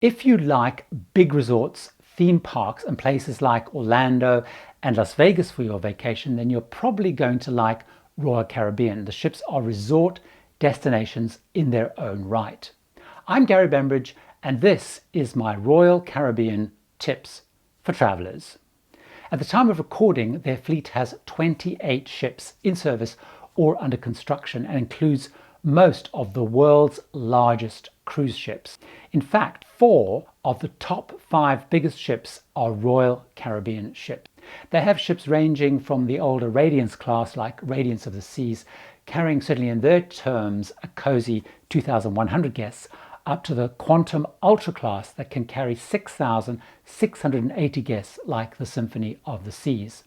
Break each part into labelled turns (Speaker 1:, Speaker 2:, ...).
Speaker 1: If you like big resorts, theme parks, and places like Orlando and Las Vegas for your vacation, then you're probably going to like Royal Caribbean. The ships are resort destinations in their own right. I'm Gary Bembridge, and this is my Royal Caribbean tips for travelers. At the time of recording, their fleet has 28 ships in service or under construction and includes most of the world's largest cruise ships. In fact, 4 of the top 5 biggest ships are Royal Caribbean ships. They have ships ranging from the older Radiance class, like Radiance of the Seas, carrying, certainly in their terms, a cozy 2,100 guests, up to the Quantum Ultra class that can carry 6,680 guests, like the Symphony of the Seas.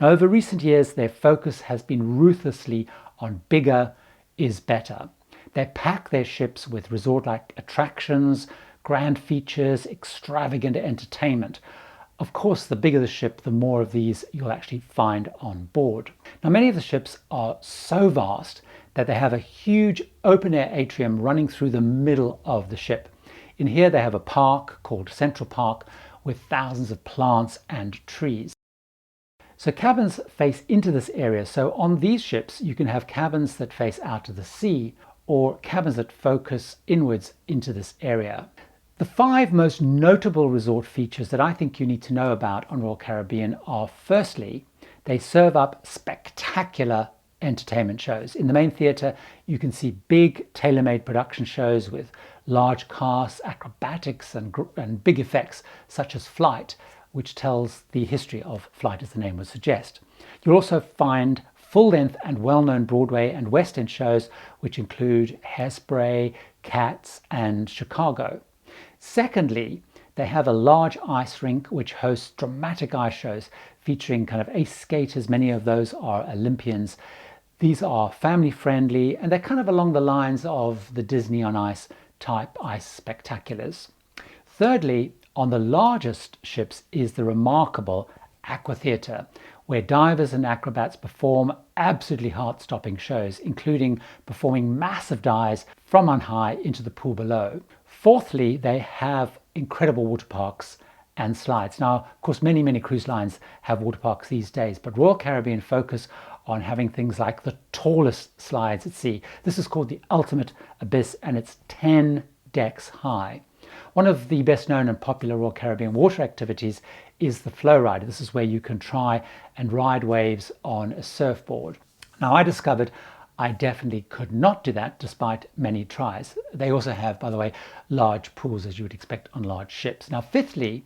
Speaker 1: Now, over recent years, their focus has been ruthlessly on bigger is better. They pack their ships with resort-like attractions, grand features, extravagant entertainment. Of course, the bigger the ship, the more of these you'll actually find on board. Now, many of the ships are so vast that they have a huge open-air atrium running through the middle of the ship. In here, they have a park called Central Park with thousands of plants and trees. So cabins face into this area. So on these ships, you can have cabins that face out to the sea or cabins that focus inwards into this area. The 5 most notable resort features that I think you need to know about on Royal Caribbean are, firstly, they serve up spectacular entertainment shows. In the main theatre, you can see big tailor-made production shows with large casts, acrobatics and big effects such as Flight, which tells the history of Flight, as the name would suggest. You'll also find full-length and well-known Broadway and West End shows, which include Hairspray, Cats, and Chicago. Secondly, they have a large ice rink which hosts dramatic ice shows featuring kind of ace skaters. Many of those are Olympians. These are family-friendly, and they're kind of along the lines of the Disney on Ice type ice spectaculars. Thirdly, on the largest ships is the remarkable Aqua Theatre, where divers and acrobats perform absolutely heart-stopping shows, including performing massive dives from on high into the pool below. Fourthly, they have incredible water parks and slides. Now, of course, many cruise lines have water parks these days, but Royal Caribbean focus on having things like the tallest slides at sea. This is called the Ultimate Abyss, and it's 10 decks high. One of the best known and popular Royal Caribbean water activities is the flow ride. This is where you can try and ride waves on a surfboard. Now, I discovered I definitely could not do that despite many tries. They also have, by the way, large pools, as you would expect on large ships. Now, fifthly,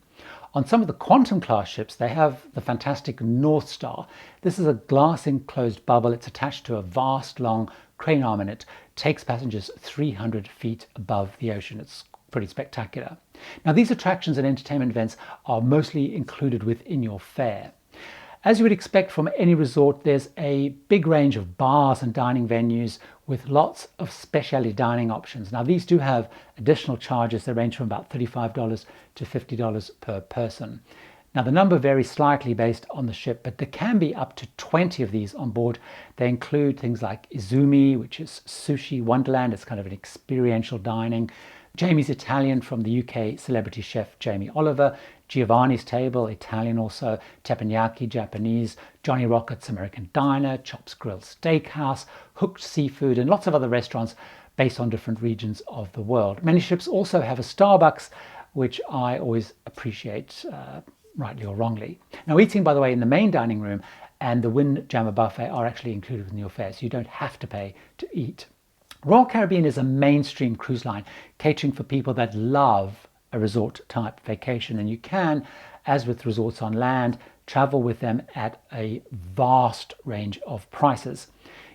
Speaker 1: on some of the Quantum class ships, they have the fantastic North Star. This is a glass enclosed bubble. It's attached to a vast long crane arm, and it takes passengers 300 feet above the ocean. It's pretty spectacular. Now, these attractions and entertainment events are mostly included within your fare. As you would expect from any resort, there's a big range of bars and dining venues with lots of specialty dining options. Now, these do have additional charges. They range from about $35 to $50 per person. Now, the number varies slightly based on the ship, but there can be up to 20 of these on board. They include things like Izumi, which is sushi wonderland. It's kind of an experiential dining. Jamie's Italian from the UK celebrity chef Jamie Oliver, Giovanni's Table, Italian also, Teppanyaki, Japanese, Johnny Rocket's American Diner, Chops Grill Steakhouse, Hooked Seafood, and lots of other restaurants based on different regions of the world. Many ships also have a Starbucks, which I always appreciate, rightly or wrongly. Now, eating, by the way, in the main dining room and the Windjammer Buffet are actually included in your fare, so you don't have to pay to eat. Royal Caribbean is a mainstream cruise line catering for people that love a resort type vacation, and you can, as with resorts on land, travel with them at a vast range of prices.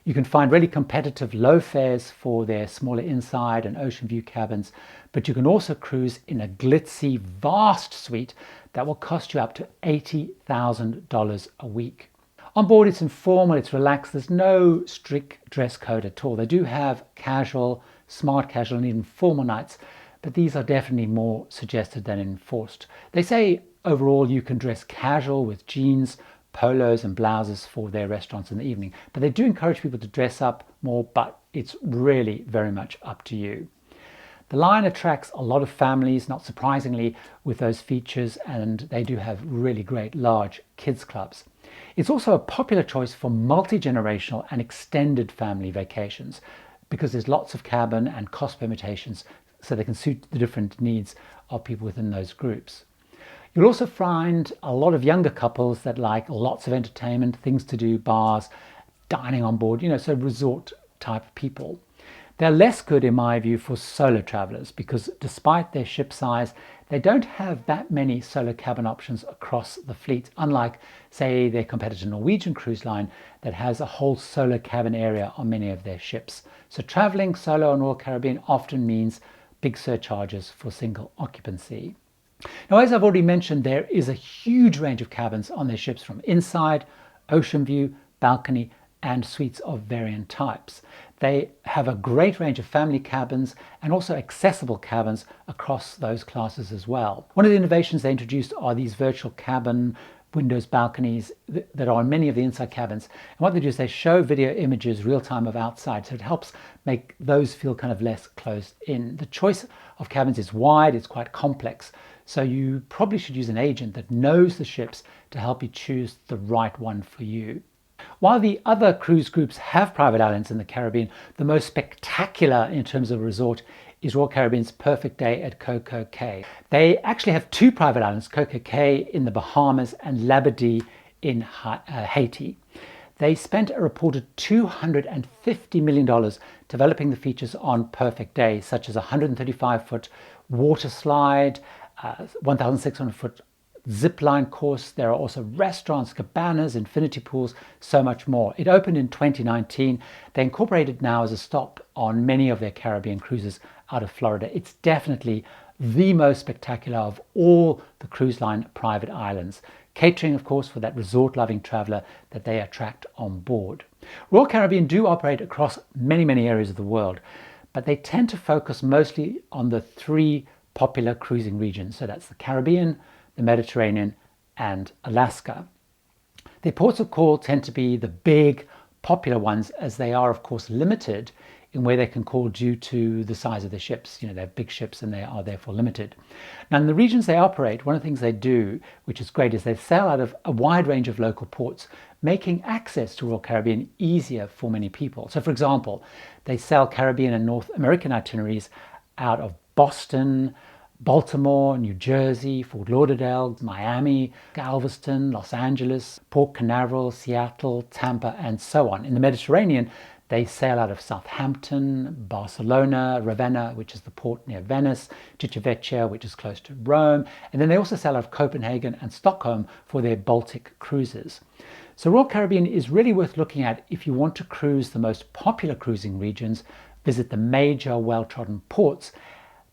Speaker 1: You can find really competitive low fares for their smaller inside and ocean view cabins, but you can also cruise in a glitzy vast suite that will cost you up to $80,000 a week. On board, it's informal, it's relaxed. There's no strict dress code at all. They do have casual, smart casual, and even formal nights, but these are definitely more suggested than enforced. They say overall you can dress casual with jeans, polos, and blouses for their restaurants in the evening, but they do encourage people to dress up more, but it's really very much up to you. The line attracts a lot of families, not surprisingly, with those features, and they do have really great large kids clubs. It's also a popular choice for multi-generational and extended family vacations because there's lots of cabin and cost permutations, so they can suit the different needs of people within those groups. You'll also find a lot of younger couples that like lots of entertainment, things to do, bars, dining on board, so resort type people. They're less good, in my view, for solo travelers because despite their ship size, they don't have that many solo cabin options across the fleet, unlike, say, their competitor Norwegian Cruise Line that has a whole solo cabin area on many of their ships. So traveling solo on Royal Caribbean often means big surcharges for single occupancy. Now, as I've already mentioned, there is a huge range of cabins on their ships, from inside, ocean view, balcony, and suites of varying types. They have a great range of family cabins and also accessible cabins across those classes as well. One of the innovations they introduced are these virtual cabin windows, balconies that are on many of the inside cabins. And what they do is they show video images real time of outside, so it helps make those feel kind of less closed in. The choice of cabins is wide, it's quite complex, so you probably should use an agent that knows the ships to help you choose the right one for you. While the other cruise groups have private islands in the Caribbean, the most spectacular in terms of resort is Royal Caribbean's Perfect Day at Coco Cay. They actually have two private islands, Coco Cay in the Bahamas and Labadee in Haiti. They spent a reported $250 million developing the features on Perfect Day, such as a 135-foot water slide, 1,600-foot zip line course. There are also restaurants, cabanas, infinity pools, so much more. It opened in 2019. They incorporate it now as a stop on many of their Caribbean cruises out of Florida. It's definitely the most spectacular of all the cruise line private islands, catering, of course, for that resort-loving traveler that they attract on board. Royal Caribbean do operate across many areas of the world, but they tend to focus mostly on the three popular cruising regions. So that's the Caribbean, the Mediterranean, and Alaska. Their ports of call tend to be the big, popular ones, as they are, of course, limited in where they can call due to the size of the ships. They have big ships and they are therefore limited. Now, in the regions they operate, one of the things they do, which is great, is they sail out of a wide range of local ports, making access to Royal Caribbean easier for many people. So, for example, they sail Caribbean and North American itineraries out of Boston, Baltimore, New Jersey, Fort Lauderdale, Miami, Galveston, Los Angeles, Port Canaveral, Seattle, Tampa, and so on. In the Mediterranean, they sail out of Southampton, Barcelona, Ravenna, which is the port near Venice, Cicciavecchia, which is close to Rome, and then they also sail out of Copenhagen and Stockholm for their Baltic cruises. So Royal Caribbean is really worth looking at if you want to cruise the most popular cruising regions, visit the major well-trodden ports,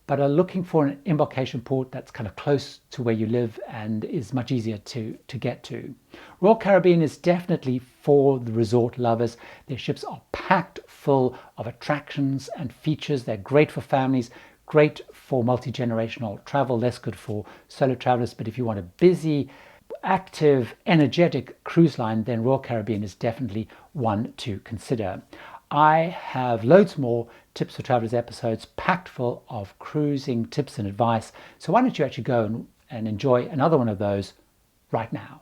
Speaker 1: but are looking for an embarkation port that's kind of close to where you live and is much easier to get to. Royal Caribbean is definitely for the resort lovers. Their ships are packed full of attractions and features. They're great for families, great for multi-generational travel, less good for solo travelers. But if you want a busy, active, energetic cruise line, then Royal Caribbean is definitely one to consider. I have loads more Tips for Travelers episodes packed full of cruising tips and advice. So why don't you actually go and enjoy another one of those right now?